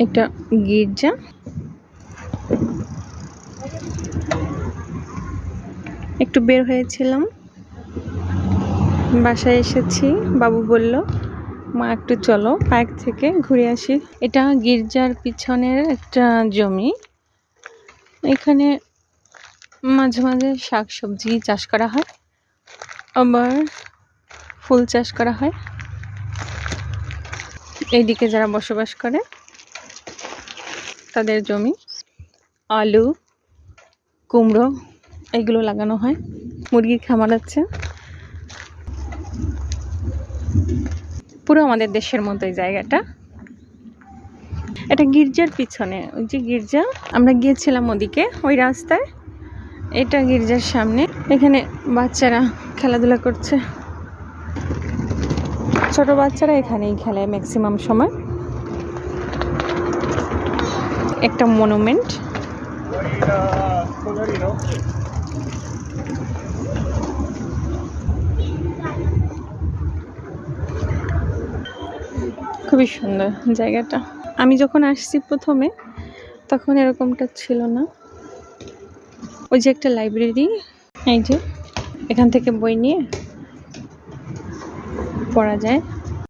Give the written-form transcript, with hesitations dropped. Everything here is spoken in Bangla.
একটা গির্জা, একটু বের হয়েছিলাম, বাসায় এসেছি। বাবু বলল মা একটু চলো পার্ক থেকে ঘুরে আসি। এটা গির্জার পিছনের একটা জমি। এখানে মাঝে মাঝে শাকসবজি চাষ করা হয়, আবার ফুল চাষ করা হয়। এইদিকে যারা বসবাস করে তাদের জমি, আলু, কুমড়ো এগুলো লাগানো হয়। মুরগির খামার আছে। পুরো আমাদের দেশের মতোই জায়গাটা। এটা গির্জার পিছনে, ওই যে গির্জা, আমরা গিয়েছিলাম ওদিকে ওই রাস্তায়। এটা গির্জার সামনে। এখানে বাচ্চারা খেলাধুলা করছে। ছোট বাচ্চারা এখানেই খেলে ম্যাক্সিমাম সময়। একটা মনুমেন্ট। খুবই সুন্দর জায়গাটা। আমি যখন আসছি প্রথমে তখন এরকমটা ছিল না। ওই যে একটা লাইব্রেরি, এই যে এখান থেকে বই নিয়ে পড়া যায়।